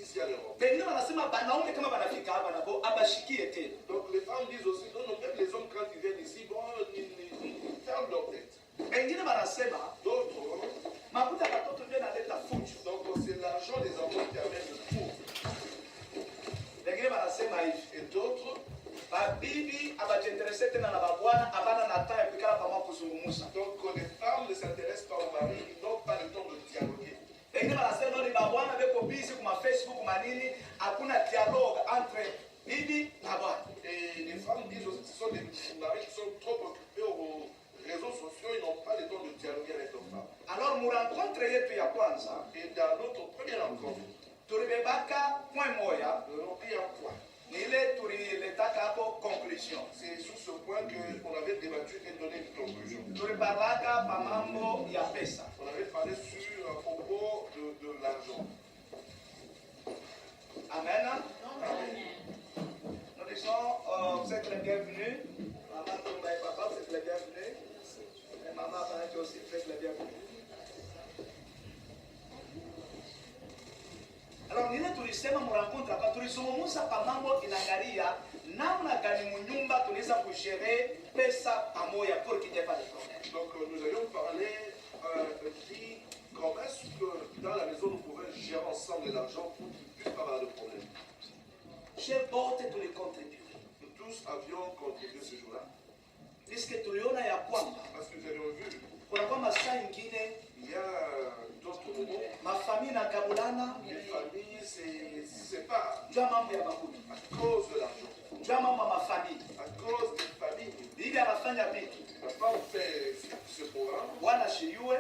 ici à l'Europe. Donc les femmes disent aussi, non, non, même les hommes quand ils viennent ici, bon, ils ferment leur tête. D'autres, donc c'est l'argent des enfants qui amène le fou. Et d'autres, donc les femmes ne s'intéressent pas au mari, ils n'ont pas le temps de dialoguer. Et les femmes disent aussi que ce sont des maris qui sont trop occupés aux réseaux sociaux, ils n'ont pas le temps de dialoguer avec leurs femmes. Alors, nous rencontrons Et dans notre première rencontre, nous avons pris un point. C'est sur ce point qu'on avait débattu et donné une conclusion. On avait parlé sur un propos de l'argent. Amen. Amen. Nous disons, vous êtes les bienvenus. Maman Tomba et papa, vous êtes les bienvenus. Et maman Banati aussi, vous êtes les bienvenus. Alors nile tulisema mrencontre hapa tulizungumza kwa mambo inaangalia namna gani mnyumba tunaweza kushare pesa pamoja pour qu'il n'y ait pas de problème. Donc nous allions parler dit comment est-ce que dans la maison nous pouvons gérer ensemble l'argent pour qu'il ne puisse pas avoir de problème. J'ai porté tous les contribués. Nous tous avions contribué ce jour-là. Puisque tuliona ya kwamba parce que nous avions vu kuna kwamba saa ingine il y a d'autres moments mafamili na kabulana les familles se séparent jua mambo ya makundi à cause de l'argent, jua mambo ya mafamili à cause des familles. bibi anafanya vitu La femme fait ce programme, bwana shiriwe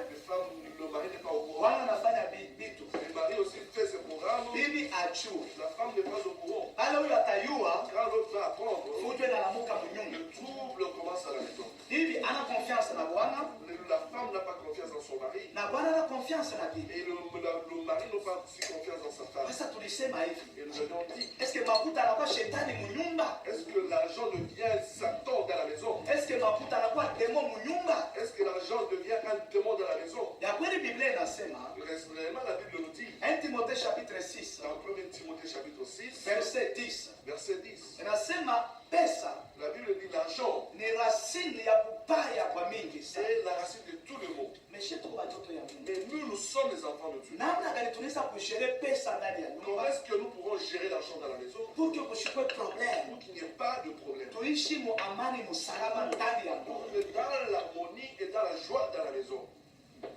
le mari n'est pas au courant, bwana anafanya vitu le mari aussi fait ce programme, bibi achue la femme n'est pas au courant. pale huyo atayua Quand l'autre va apprendre, fujwe na lamuka mnyumba le trouble commence à la maison. bibi ana confiance na bwana La femme n'a pas confiance en son mari na bwana ana confiance na bibi. et le mari n'a pas si confiance en sa femme. Sasa tulisema hivi, Et nous avions dit, est-ce que makuta anakuwa shetani mnyumba? est-ce que l'argent devient Satan dans la maison? Est-ce que makuta anakuwa demo mnyumba? Est-ce que l'argent devient un démon dans la maison? Ya kweli Biblia inasema, Réellement, la Bible nous dit, 1 Timothée chapitre 6, dans 1 Timothée chapitre 6, verset 10, verset 10, inasema pesa la Bible dit l'argent ni racine ya kubaya kwa mingi sana. c'est la racine de tout le mot. Meshe tuko batoto ya Mungu. Mais nous sommes les enfants de Dieu. Namna gani tunaweza kushare pesa ndani ya Comment nyumba est-ce que nous pouvons gérer l'argent dans la maison pour que kushikwe problème? pour qu'il n'y ait pas de problème? Tuishi mu amani musalama ndani ya Pour ndoa. que dans l'harmonie et dans la joie dans la maison.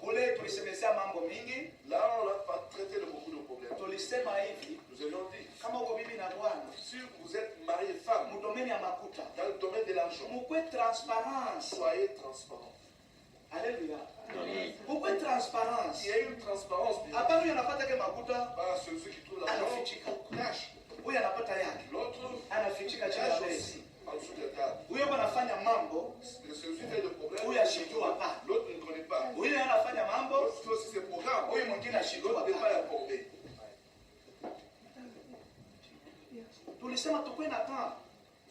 Kule tulisemezea mambo mingi, Là, on n'a pas traité de beaucoup de problèmes. tulisema hivi, Nous avions dit, kama uko bibi na bwana si vous êtes mari et femme, mudomeni ya makuta dans le domaine de l'argent, mukwe transparence. soyez transparents. Alléluia. Mukwe transparence. Il y a une transparence. Hapa huyu anapata ke makuta Pas celui qui trouve l'argent, anafichika, cache. huyu anapata yake L'autre anafichika chini ya cache besi. aussi en dessous de la table. Huyo anafanya mambo, Celui qui fait le problème, huyu ashijua pa. l'autre ne connaît pas. Huyu anafanya mambo, L'autre fait aussi ses programmes, huyu mwingine ashijua l'autre n'est pa. pas informé. Tulisema tukwe na temps,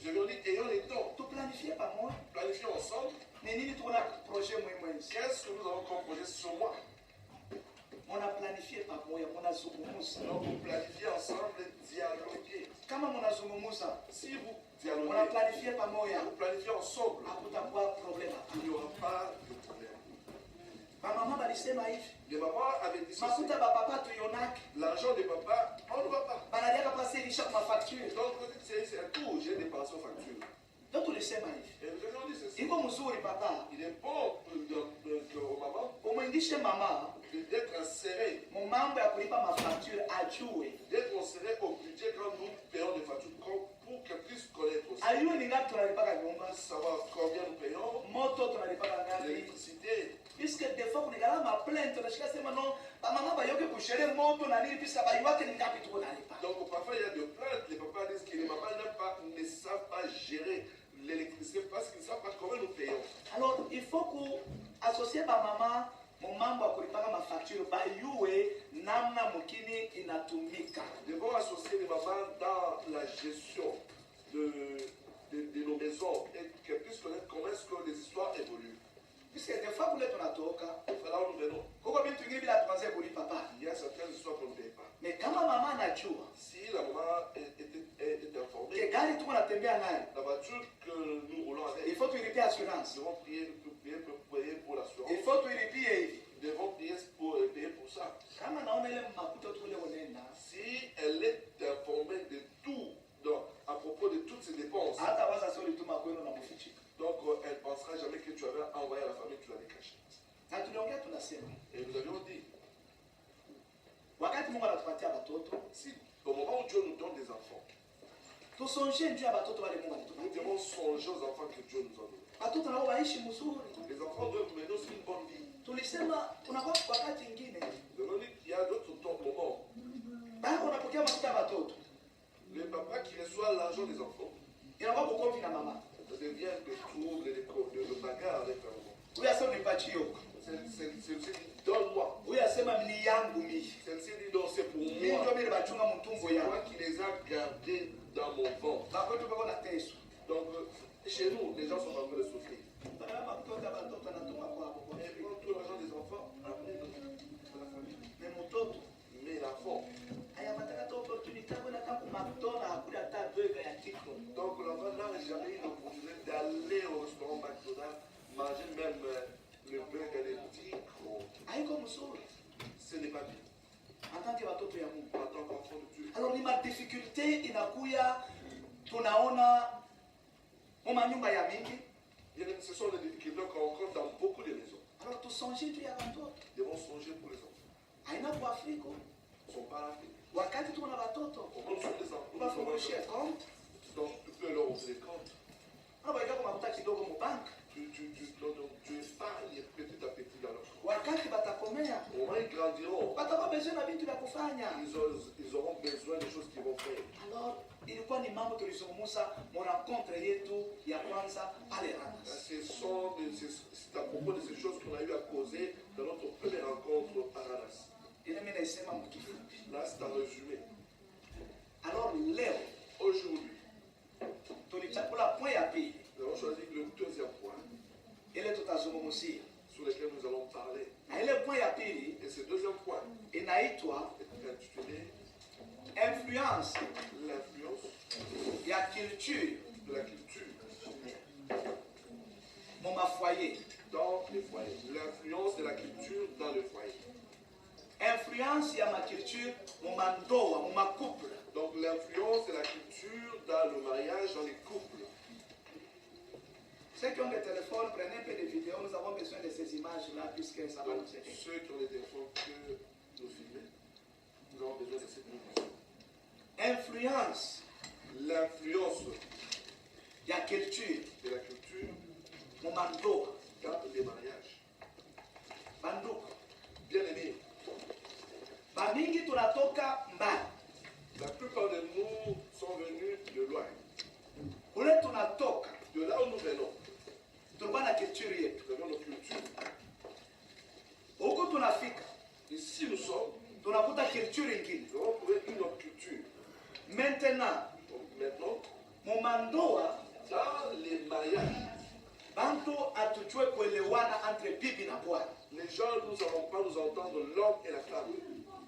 Je lui ai dit, ayons les temps, tuplanifie pamoja. planifions ensemble. Ni nini tuko na projet muhimu hizi? Qu'est-ce que nous avons comme projet ce mois? Muna planifie pamoja, munazungumza. Donc vous planifiez ensemble, dialoguer. Kama munazungumza, Si vous muna dialoguez, planifie pamoja, vous planifiez ensemble, hakutakuwa problème. il n'y aura pas de problème. Mama balisema hivi, Les mamans avaient dit ceci, makuta bapapa tuyonaki, l'argent de papa, on ne va pas. banaliaka pasirisha kwa facture. Donc c'est un tout, j'ai dépensé aux factures. Ndio tulisema hivi. Et nous avions dit ceci, Iko mzuri papa, il est bon aux mamans umwindishe mama d'être insérés, mu mambo ya kulipa mafacture ajue. d'être insérés au budget quand nous payons des factures, pour qu'elles puissent connaître aussi. Ayue ni ngapi tunalipaka nyumba, Savoir combien nous payons, moto tunalipaka ngapi. l'électricité. Puisque des fois kunigala ma plainte tunashika sema no, mama bayoke kushere moto na nini puisque bayuake ni ngapi tuko nalipa. Donc parfois il y a des plaintes, les papas disent que les mamans ne savent pas gérer l'électricité parce qu'ils ne savent pas comment nous payons. Alors il faut que associer ba mama mu mambo ya kulipaka mafacture bayue namna mukini inatumika. Nous devons associer les mamans dans la gestion de nos maisons et qu'elles puissent connaître comment est-ce que les histoires évoluent. Puisque des fois kule tunatoka, Là où nous venons, huko vitu vingine bila tuanze kulipa papa. il y a certaines histoires qu'on ne paye pas. Mais kama mama anajua Si la maman est informée, que gari tuko natembea nayo, la voiture que nous roulons avec, il faut tuilipie assurance. nous devons payer pour l'assurance. Il faut tuilipie hivi. Nous devons payer pour ça. Kama naona ile makuta tu ule unaenda, Si elle est informée de tout, donc, à propos de toutes ses dépenses, hata waza sio lituma kwenu na mfichika. donc elle ne pensera jamais que tu avais envoyé à la famille, tu l'avais caché. Na tuliongea tunasema, Et nous avions dit, wakati Mungu anatupatia watoto, si au moment où Dieu nous donne des enfants, tusonje juu ya watoto wale Mungu nous anatupatia. devons songer aux enfants que Dieu nous a donnés. Watoto nao waishi mzuri. Les enfants doivent mener aussi une bonne vie. Tulisema unakuwa wakati mwingine, Nous avons dit qu'il y a d'autres moments. baba unapokea mafuta ya watoto, Le papa qui reçoit l'argent des enfants, inakuwa kukofi na mama. ça devient des troubles, de bagarres avec la maman. Huyu asema nipatie huko. Celle-ci dit, donne-moi. Huyu asema ni yangu mimi. Celle-ci dit, non, c'est pour Mimi moi. ndio mimi bachunga mtumbo C'est yangu. moi qui les a gardés dans mon ventre. Na kwetu bako na teso. Donc, chez nous, les gens sont en train de souffrir. Baba mafuta watoto anatuma kwa hapo. Et prend tout l'argent des enfants, amenez dans la famille. Mais mtoto Mais l'enfant, ayapataka tu opportunity kwenda hata kumakdona hakuna hata bega ya tiko. donc l'enfant n'a jamais eu l'opportunité d'aller au restaurant McDonald's, manger même le burger des petits. Haiko mzuri. Ce n'est pas bien. En tant que watoto ya Mungu. En tant qu'enfant de Dieu. Alors ni madifficulté inakuya tunaona mwa nyumba ya mingi. Ce sont les difficultés qu'on rencontre dans beaucoup de maisons. Alors tusonje tu ya watoto. Nous devons songer pour les enfants. Haina kwa Afrika. Ils ne sont pas là. Wakati tuko na watoto, Nous sommes des enfants. Nous sommes unafungushia des enfants. account. Donc tu peux leur ouvrir des comptes. Unabaika kwa makuta kidogo mu bank. Tu épargnes petit à petit dans leur compte. Wakati batakomea, Au moins ils grandiront. batakuwa besoin na vitu vya kufanya. Ils auront besoin des choses qu'ils vont faire. Alors, ilikuwa ni mambo tulizungumza mu rencontre yetu ya kwanza pale Ranas. C'est à propos de ces choses qu'on a eu à causer dans notre première rencontre à Ranas. Ile mimi naisema mkifupi. Là, c'est un résumé. Alors leo Aujourd'hui, tulichakula point ya pili nous avons choisi le deuxième point ile tutazungumzia. sur lequel nous allons parler. Na ile point ya pili Et ce deuxième point inaitwa est intitulé influence l'influence ya culture de la culture mu mafoyer. dans les foyers. L'influence de la culture dans le foyer. Influence ya maculture mu mandoa, mu makuple. Donc l'influence de la culture dans le mariage, dans les couples. Ceux qui ont des téléphones, prenez un peu de vidéos. Nous avons besoin de ces images-là puisque ça va Donc nous aider. ceux qui ont des téléphones que nous filmons, nous avons besoin de cette vidéo. Influence L'influence ya culture de la culture mu mandoa. dans les mariages. Banduku. Bien aimés, Bamingi tunatoka mbali. la plupart de nous sont venus de loin. Kule tunatoka De là où nous venons, tulikuwa na culture yetu. nous avons nos cultures. Huku tunafika Ici nous sommes, tunakuta culture ingine. nous avons trouvé une autre culture. Maintenant, Donc maintenant, mu mandoa dans les mariages, bantu atujue kuelewana entre bibi na bwana. les gens, nous n'avons pas nous entendre l'homme et la femme.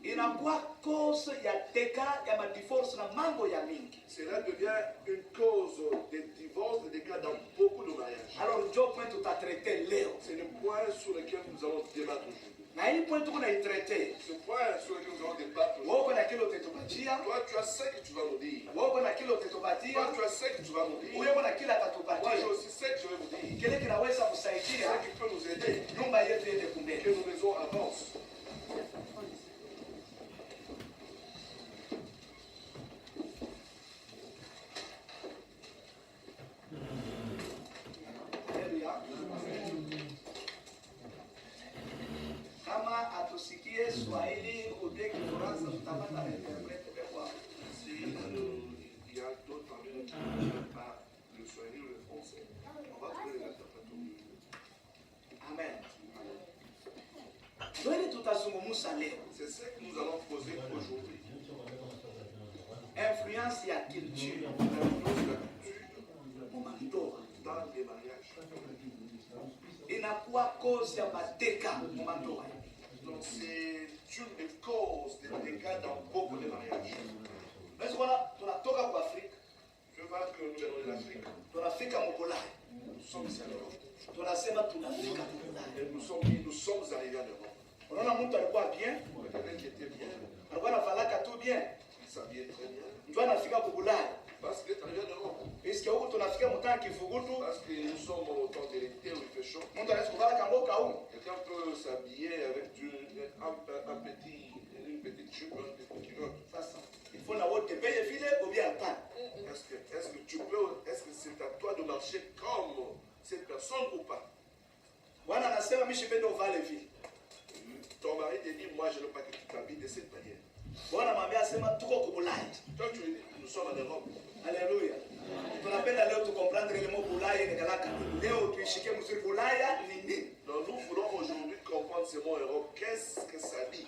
Inakuwa cause ya dega ya madivorce na mambo ya mingi. Cela devient une cause de divorce, de dégâts dans beaucoup de mariages. Alors njo point tutatraite leo. C'est le point sur lequel nous allons débattre aujourd'hui. Na hii point tuko naitraite. Ce point sur lequel nous allons débattre Wewe aujourd'hui. uko na kile utatupatia. Toi, tu as ce que tu vas nous dire. Wewe uko na kile Toi, utatupatia. tu as ce que tu vas nous dire. Huyo uko na kile Moi, atatupatia. j'ai aussi ce que je vais vous dire. Kile kinaweza Ce kusaidia qui peut nous aider, nyumba yetu iende que kumbele. nos maisons avancent. Haleluya. Kama atusikie Swahili uje Kifaransa tutapata interprete kwa. Si il y a d'autres parmi nous qui ne comprennent pas le swahili ou le français, on va trouver les interprètes. Amen. Ndio tutazungumza leo. C'est ce que nous allons poser aujourd'hui. Influence ya culture L'influence de la culture mu mandoa. dans les mariages. inakuwa cause ya mateka mu mandoa. Donc c'est une des causes des dégâts dans beaucoup de mariages. Unaweza kuona tunatoka kwa Afrika, Je vois que nous venons de l'Afrique. tunafika Mkolai. Nous sommes ici en Europe. Tunasema tunafika Mkolai. Et nous sommes arrivés en Europe. Unaona mtu alikuwa bien, Quelqu'un qui était bien, alikuwa anavalaka tu bien. il s'habillait très bien. Ndio anafika Mkolai. Parce qu'il est arrivé en Europe. Puisque huko tunafika mtaa kifugutu, Parce que nous sommes au temps de l'été où il fait chaud. mtu anaweza kuvala kangoka huko. Quelqu'un peut s'habiller avec une petite jupe, un petit culotte. Sasa il faut na wote paye vile ou bien hapana. Est-ce que c'est à toi de marcher comme cette personne ou pas? Bwana anasema mimi sipende uvale vile. Ton mari te dit, moi je ne veux pas que tu t'habilles de cette manière. Bwana mwambia asema tuko kubulai. Toi tu dis, nous sommes en Europe. Haleluya. Tunapenda leo tu comprendre ile mot bulaya ni galaka. Leo tuishike mzuri bulaya ni nini? Donc nous voulons aujourd'hui comprendre ce mot Europe. Qu'est-ce que ça dit?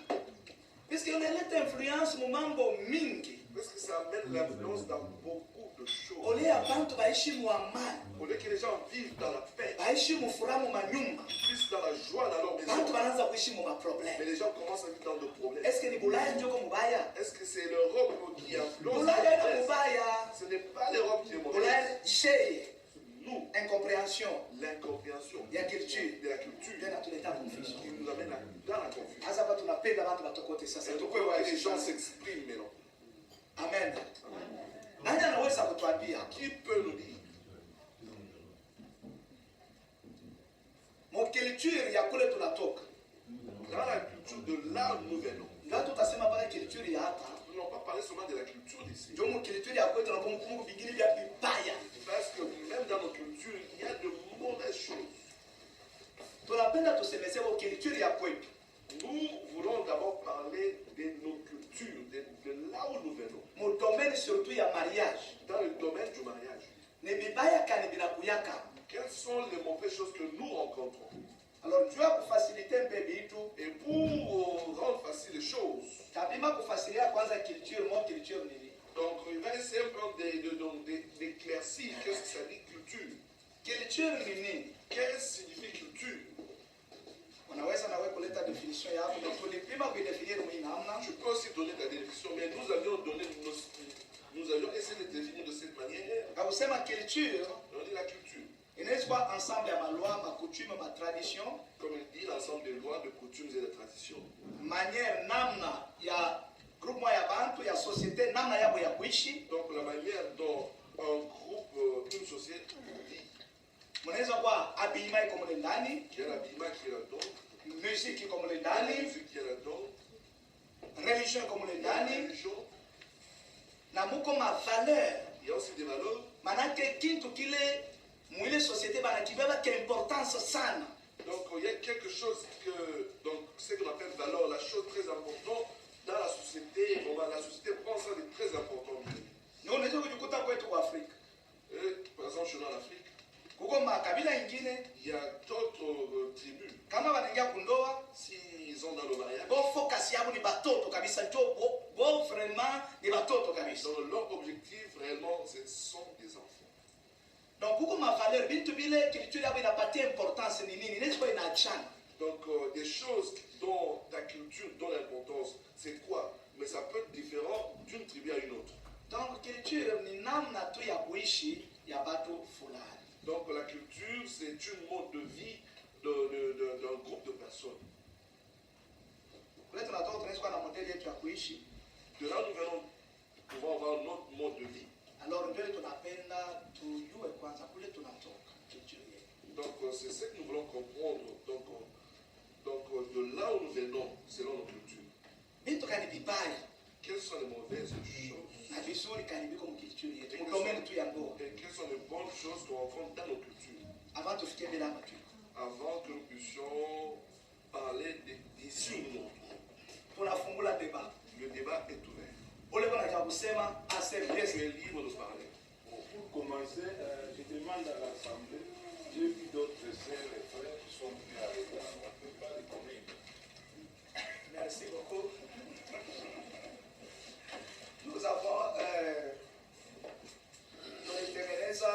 Puisque unaleta influence mu mambo mingi. Parce que ça amène l'influence dans beaucoup de choses. Ole ya bantu baishi mu amani. Au lieu que les gens vivent dans la paix, Baishi mu furaha mu manyumba. puissent dans la joie dans leur maison. Bantu banaanza kuishi mu Mais maproblème. les gens commencent à vivre dans des problèmes. Est-ce que ni bulaya ndio mubaya? Est-ce que c'est l'Europe qui influence? Bulaya ina mubaya. Ce n'est pas l'Europe qui est mauvaise. Bulaya sheye. Nous, Incompréhension l'incompréhension ya culture. de la culture Tena tuleta confusion. qui nous amène dans la confusion. Hasa hapa tunapenda bantu batokote sasa. Et Tukwe donc, wa que les gens Yesu. s'expriment maintenant. Amen. Nani anaweza kutuambia Qui peut nous dire? mukilture ya kule tunatoka? Dans la culture de là où nous venons, Ndio tutasema pale culture ya hapa. nous n'allons pas parler seulement de la culture d'ici. Ndio mukilture ya kwetu tunakumbuka vingine vya vibaya. Parce que même dans nos cultures, il y a de mauvaises choses. Tunapenda tusemeze mukilture ya kwetu. Nous voulons d'abord parler de nos cultures, de là où nous venons. Mu domaine surtout ya mariage. Dans le domaine du mariage, Ni bibaya kani binakuyaka. quelles sont les mauvaises choses que nous rencontrons? Alors Dieu a kufaciliter mpe bitu. Et pour rendre facile les choses, Tapima kufasiria kwanza culture, mo culture nini? donc il va essayer un peu d'éclaircir qu'est-ce que ça dit culture. Culture ni nini? Qu'est-ce que signifie culture? Unaweza nawe kuleta definition yako na tulipima kuidefinir mwinamna. Je peux aussi donner ta définition, mais nous avions essayé de définir de cette manière. Kausema culture On dit la culture, inaweza kuwa ensemble ya maloi, makutume, matradition, comme il dit, l'ensemble des lois, de coutumes et de traditions. manière namna ya groupe ya bantu ya société, namna yabo ya kuishi. Donc la manière dont un groupe, une société vit, Mnaweza kuwa habillement iko mle ndani, il y a l'habillement qui est là-dedans, musique iko mle il y a la ndani, musique qui est là-dedans, religion iko mle il y a la ndani, religion, na muko ma valeur. il y a aussi des valeurs. Manake kintu kile mwile société banakibeba ke importance sana. Donc il y a quelque chose ce qu'on appelle valeur, la chose très importante dans la société. La société prend ça de très important. Ndio unaweza kujikuta kwetu kwa Afrika. Par exemple, chez nous en Afrique, Kuko makabila ingine il y a d'autres tribus. kama wanaingia kundoa, S'ils ont dans le mariage, bo focus yabo ni batoto kabisa, ndio bo vraiment ni batoto kabisa. donc leur objectif réellement, ce sont des enfants. Donc kuko ma valeur bintu bile culture yabo inapatia importance ni nini? Inaweza kuwa inaachana. Donc des choses dont ta culture donne l'importance, c'est quoi? Mais ça peut être différent d'une tribu à une autre. Donc culture ni namna tu ya kuishi ya batu fulani. Donc la culture, c'est une mode de vie d'un groupe de personnes. Kule tunatoka tunaweza kuwa na modeli yetu ya kuishi. De là nous venons, nous pouvons avoir notre mode de vie. Alors ndio tunapenda tujue kwanza kule tunatoka culture yetu. Donc c'est ce que nous voulons comprendre. Donc de là où nous venons, selon nos cultures. Bintu kani bibaya Quelles sont les mauvaises choses? na vizuri kani biko mu culture yetu. Mu domaine tu ya ndoa. Et quelles sont les bonnes choses qu'on rencontre dans nos cultures? Avant tufikie bila matu. Avant que nous puissions parler d'ici ou non. Tunafungula débat. Le débat est ouvert. Ole bwana cha kusema aseme yes. Tu es libre de parler. Pour commencer, je demande à l'Assemblée, j'ai vu d'autres sœurs et frères qui sont venus avec moi, on ne peut pas les connaître. Merci beaucoup. Nous avons tulitengeneza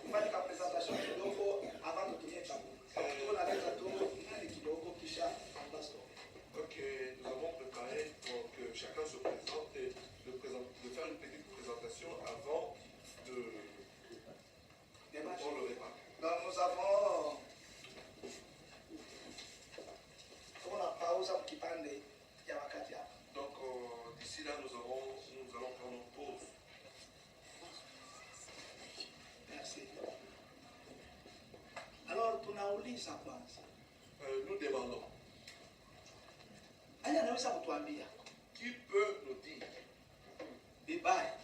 kufanya présentation kidogo avant tutumie chakula. nous allons prendre une pause. Merci. Alors tunauliza kwanza, Nous demandons, aya anaweza kutuambia qui peut nous dire vibaya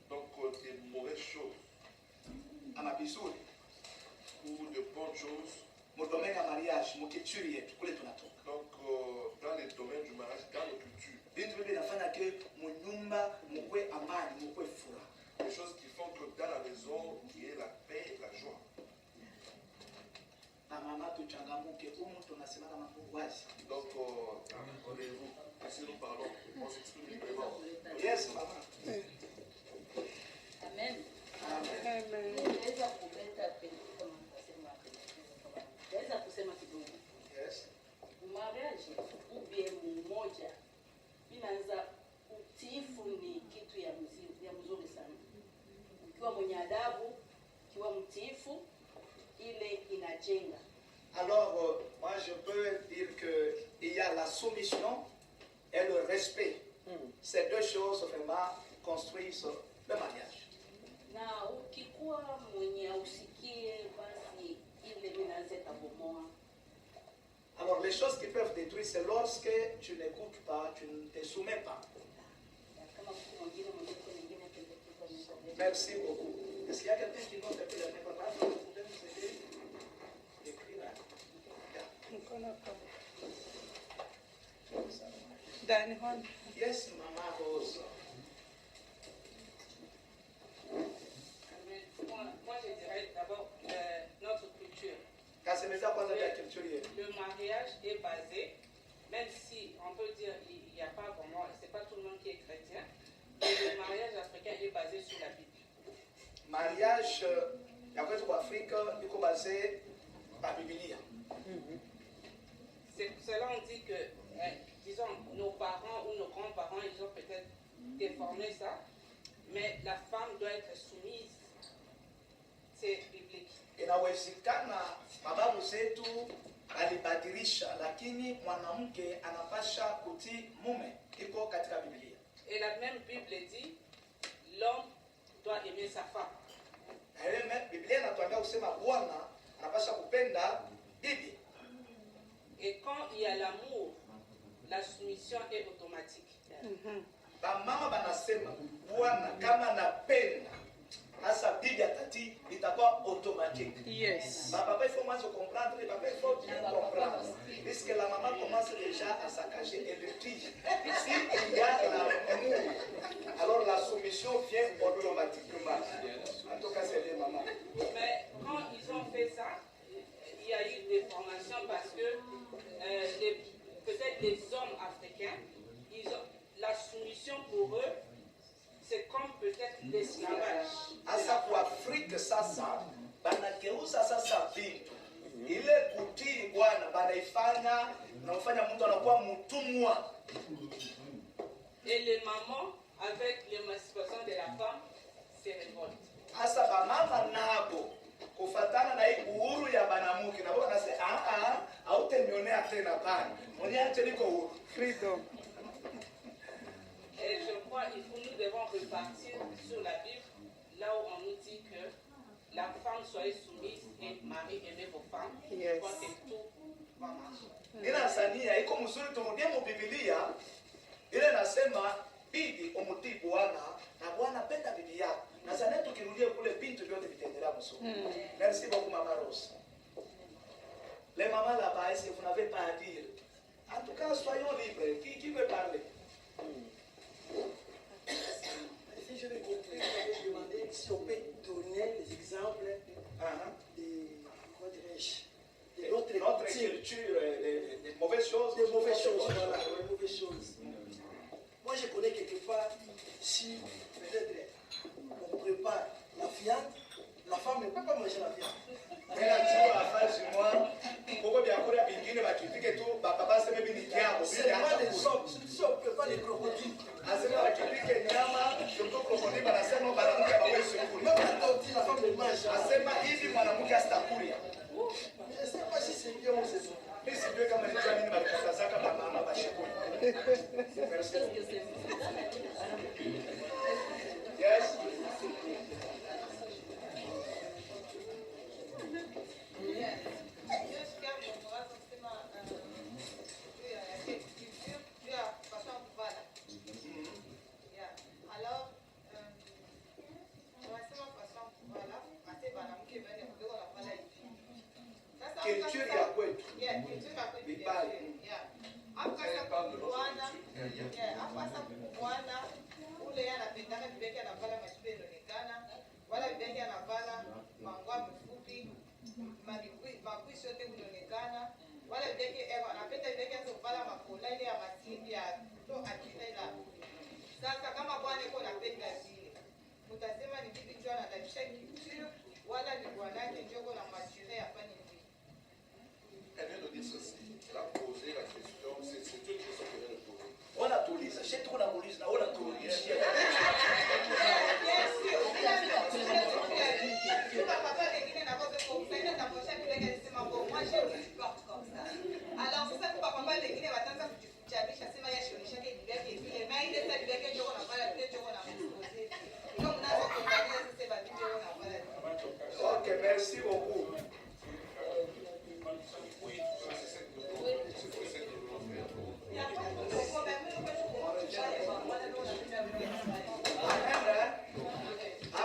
donc des mauvaises choses ama vizuri ou de bonnes choses mudomeni ya mariage mukituri yetu kule tunatoka, donc dans les domaines du mariage, dans nos cultures, vitu vile vinafanya ke munyumba mukwe amani mukwe furaha. des choses qui font que dans la maison il y ait la paix, la joie. Na mama tuchangamuke, humu tunasemana mambo wazi. Donc rappelez-vous, si nous parlons, on s'exprime librement. Yes mama. Amen. Amen. Naweza kuleta pengine kama nikasema kama naweza kusema kidogo. Yes. Mariage ubie mmoja inaanza utiifu ni kitu ya mzuri sana. Ukiwa mwenye adabu, ukiwa mtiifu, ile inajenga. Alors, moi je peux dire qu'il y a la soumission et le respect. Ces deux choses vraiment construisent le mariage. Na ukikuwa mwenye usikie basi ile inaanza kubomoa. Alors, les choses qui peuvent détruire, c'est lorsque tu n'écoutes pas, tu ne te soumets pas. Kama mtu mwingine mwingine pendekezo. Merci beaucoup. Est-ce qu'il y a quelqu'un qui note un peu la main? Papa, vous pouvez nous aider? Écrire là. Yes, Mama Rose. Moi, je dirais d'abord notre culture. Kasemeza kwanza vya culture yetu. Le mariage est basé, même si on peut dire il n'y a pas vraiment, c'est pas tout le monde qui est chrétien, mais le mariage africain est basé sur la Bible. Mariage ya kwetu kwa Afrika iko basé par Biblia. C'est pour cela on dit que, disons, nos parents ou nos grands-parents, ils ont peut-être déformé ça, mais la femme doit être soumise. C'est biblique. Inawezekana mababu zetu alibadilisha, lakini mwanamke anapasha kutii mume, iko katika Biblia. Et la même Bible dit, l'homme doit aimer sa femme. Na ile Biblia inatuambia kusema bwana anapasha kupenda bibi. Et quand il y a l'amour, la soumission est automatique. Bamama banasema bwana kama anapenda hasa bibi atati itakuwa automatique. Yes. Papa, il faut moins comprendre, les papas, il faut bien comprendre. Puisque la maman commence déjà à saccager et le dit. Si il y a l'amour, alors la soumission vient automatiquement. En tout cas, c'est les mamans. Mais quand ils ont fait ça, il y a eu des formations parce que peut-être les hommes africains, la soumission pour eux, c'est comme peut-être l'esclavage. Hasa kwa Afrika sasa banageuza sasa vitu. Ile kutii bwana banaifanya na kufanya mtu anakuwa mtumwa. Et les mamans, avec l'émancipation de la femme, se révoltent. Hasa bamama nabo kufatana na hii uhuru ya banamuke na bwana sasa hautenionea tena bana. Moniache niko uhuru. Freedom. Et je crois qu'il faut nous devons repartir sur la Bible, là où on nous dit que la femme soit soumise et mari aimez vos femmes. Yes. Je crois que tout va marcher. Inasania iko mzuri turudie mu Biblia ile nasema bibi umutii bwana na bwana penda bibi yako. Na sana tukirudia kule bintu vyote vitaendelea mzuri. Merci beaucoup Mama Rose. Les mamans là-bas, est-ce que vous n'avez pas à dire? En tout cas, soyons libres. Qui veut parler? Si je l'ai compris, vous avez demandé si on peut donner les exemples de notre culture, des mauvaises choses. Des mauvaises choses, voilà, des mauvaises choses. Moi, je connais quelque part, si peut-être on prépare la viande, la femme ne peut pas manger la viande. Mais là, tu vois, à faire chez moi, pourquoi bien courir à Bingine, bah tu dis que tout, bah papa c'est même une diable. C'est pas les hommes, si on prépare les crocodiles. Asema tu dis que nyama, surtout crocodile, bah c'est non, bah mwanamke abawe sekuri. Même la tortille, la femme ne mange. Asema hivi mwanamke asitakulia. Je ne sais pas si c'est bien ou c'est bon. Mimi sijui kama ni kwa nini balikatazaka mama bashekuri. Merci. yake anavala mashupe inaonekana, wala bibi yake anavala mangwa mfupi, makwishi yote inaonekana, wala bibi yake anapenda bibi yake anza kuvala makola ile ya matindi ya to akina ila. Sasa kama bwana yuko anapenda vile, mtasema ni bibi njoo anadabisha kitu wala ni bwanake njoo na machine afanye vile. Elle vient de dire ceci. Elle a posé la question. C'est une question qu'elle vient de poser. On a tout lu. C'est tout qu'on a voulu. On a tout lu. Alors sasa kwa papa wengine wataanza kujifuchabisha sema yeye shionisha ke bibi yake vile na ile sasa bibi yake njoo na pala vile njoo na mzee. Ndio mnaanza kuangalia sasa bibi njoo na pala. OK, merci beaucoup.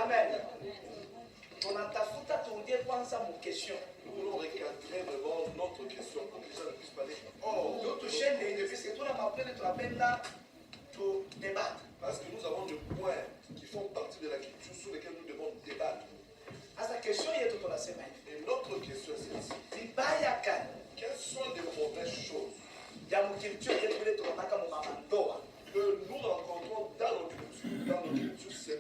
Amen. Tunatafuta tuongee kwanza mu question. Nous voulons recadrer vraiment notre question pour que ça ne puisse pas dire Oh, nous touchons des puisque tout le monde tunapenda tu débattre. parce que nous avons des points qui font partie de la culture sur lesquels nous devons débattre. Asa question yetu tunasema hivi. Et notre question c'est celle-ci. Vibaya gani Quelles sont les mauvaises choses ya mu culture yetu ile tunataka mu mama ndoa? que nous rencontrons dans nos cultures,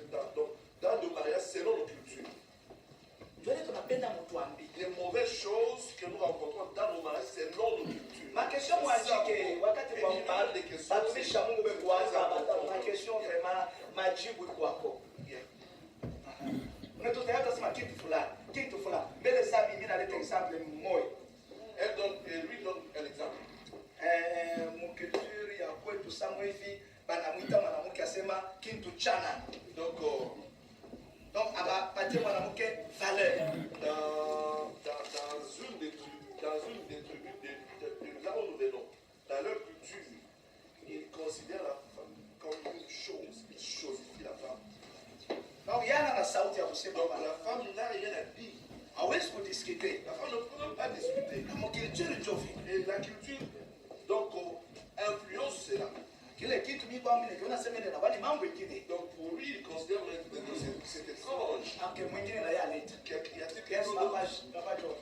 dans nos mariages selon nos cultures? Ndio tunapenda mtu ambie. Les mauvaises choses que nous rencontrons dans nos mariages selon nos cultures. Ma question mwajike wakati kwa batumisha Mungu bekuanza ma question vraiment majibu kwako. Unatotaka kusema kitu fulani. Mbele sasa mimi naleta example mmoja. Elle lui donne un exemple. Mu culture ya kwetu samwe hivi banamuita mwanamke asema kintu chana. Donc abapatie mwanamke valeur. Dans une des tribus de là où nous venons, dans leur culture, ils considèrent la femme comme une chose. Ils chosifient la femme. Donc yana na sauti ya kusema Donc la femme n'a rien à dire. hawezi kudiscuter. La femme ne peut même pas discuter. Mu culture jofi. Et la culture, donc, influence cela. Kile kitu mimi kwangu nikiona sema ile na mambo ingine. Donc pour lui, il considère que c'est étrange. Anke mwingine na yeye aleta. Il y a quelque Yes, chose papa Jo.